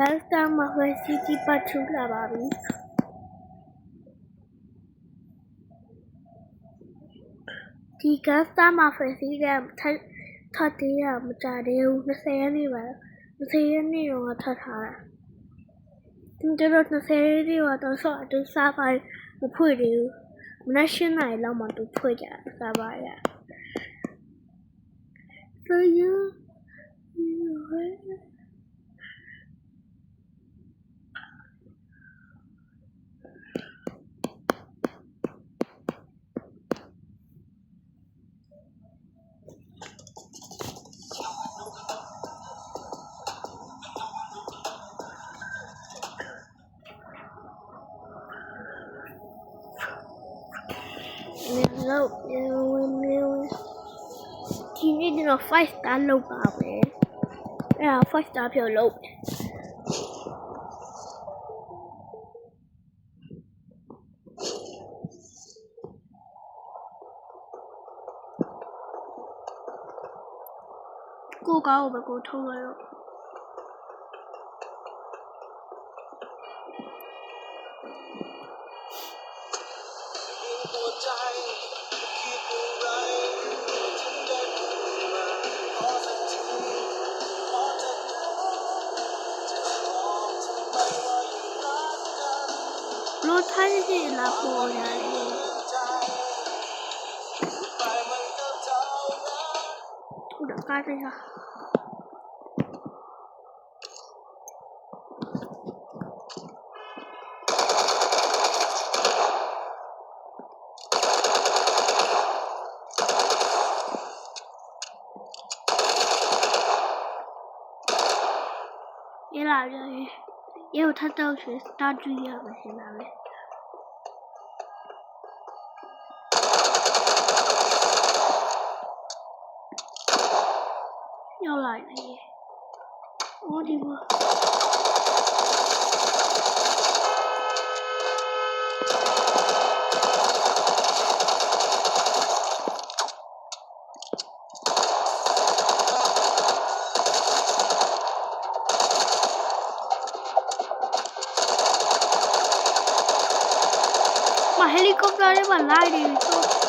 Gangster Mafia City Part 2 လာပါပြီဒီ Gangster Mafia City ကထပ်သေးရမကြသေးဘူး20ရက်နေ့ပါ20ရက်နေ့တော့ထပ်ထားတာကျွန်တော်20ရက်နေ့တော့ဆော့အတူစားပါမဖွင့်သေးဘူးမနက်7 နာရီလောက်မှသူဖွင့်ကြစားပါရ So youဒီနေ့ကျွန်တော်5 star လောက်ပါပဲအဲ့ဒါ5 star ဖြုတ်လို့ကိုကောင်းပဲကိုထုံးလိုက်တော့လို့ထိုင်းစီလာပေါ်ရတယ်ဟုတ်တယ်ကားရရလာပြီရေထပ်တော့ရှိစတာတူရမယ်ရှင်ပါပဲရောက်လာပြီဟောဒီမှာhelicopter တွေမှာလိုက်နေပြီတော့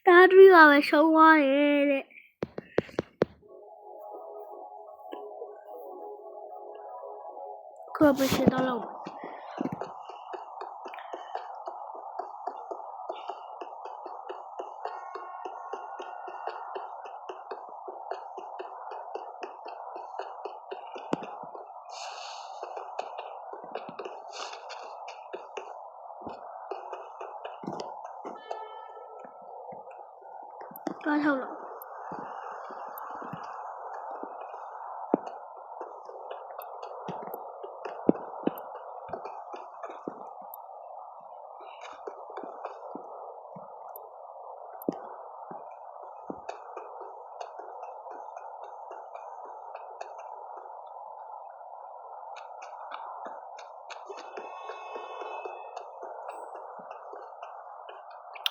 Star 3ပါပဲရှုံးသွားတယ်တဲ့ကိုပဲရှင်းတော့လို့သွားထုတ်လို့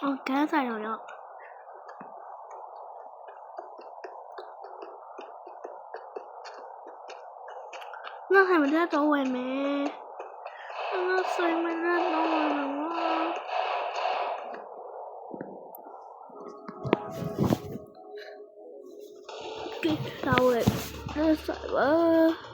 အော်ကန်းဆိုင်တော့ရောက်那还没在找我没？那谁没在找我呢？给啥我？那啥吧。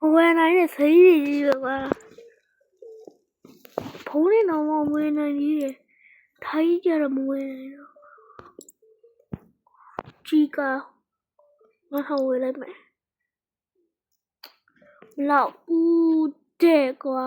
我来的谁的吧？ဖုန်းနဲ့တော့မဝင်နိုင်သေးတယ်။ထိုင်းကြတော့မဝင်နိုင်တော့။ကြီးက ငါထောင်ဝေးလိုက်မယ်မလောက်ဘူးတဲ့ကွာ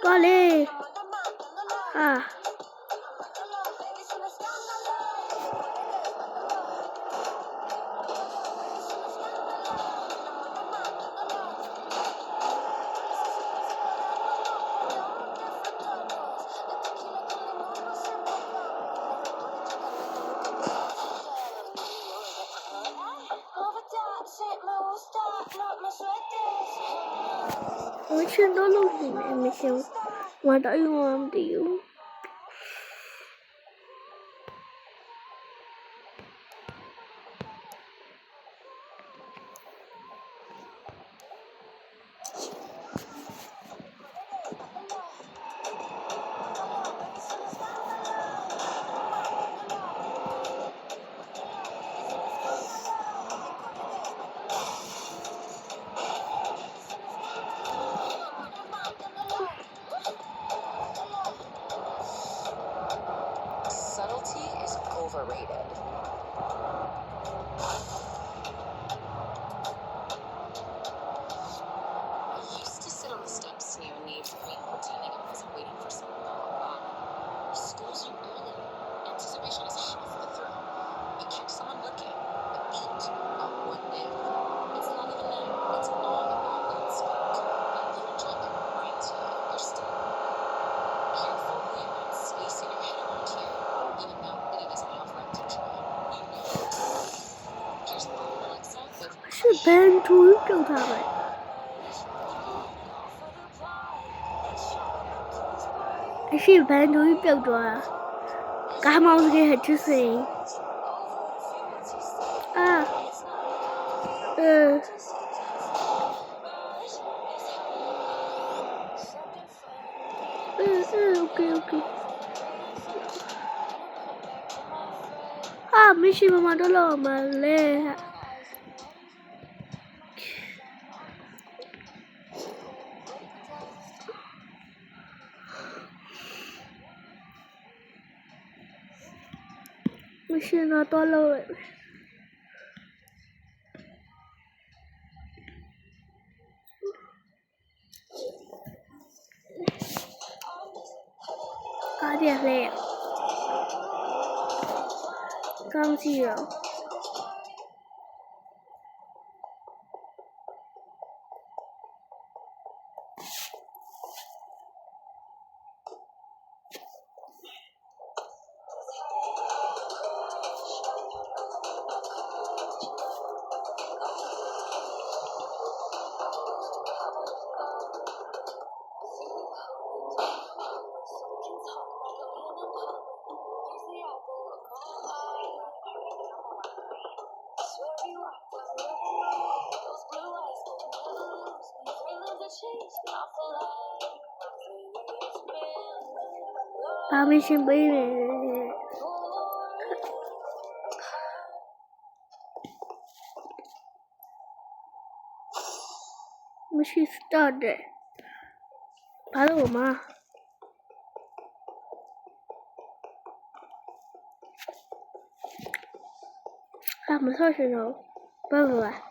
သွားလေဟာ我全都录进来没行，我到用完的哟。是班主任他们。是班主任标准，干嘛我给他吃水？啊，OK。啊，没事，妈妈都老么嘞。没事，那多了。8点嘞，刚起了。ဘာမရှင်ပေးနေမရှိ start တယ်ဘာလို့မမဆော့ရှင်တော့ဘာ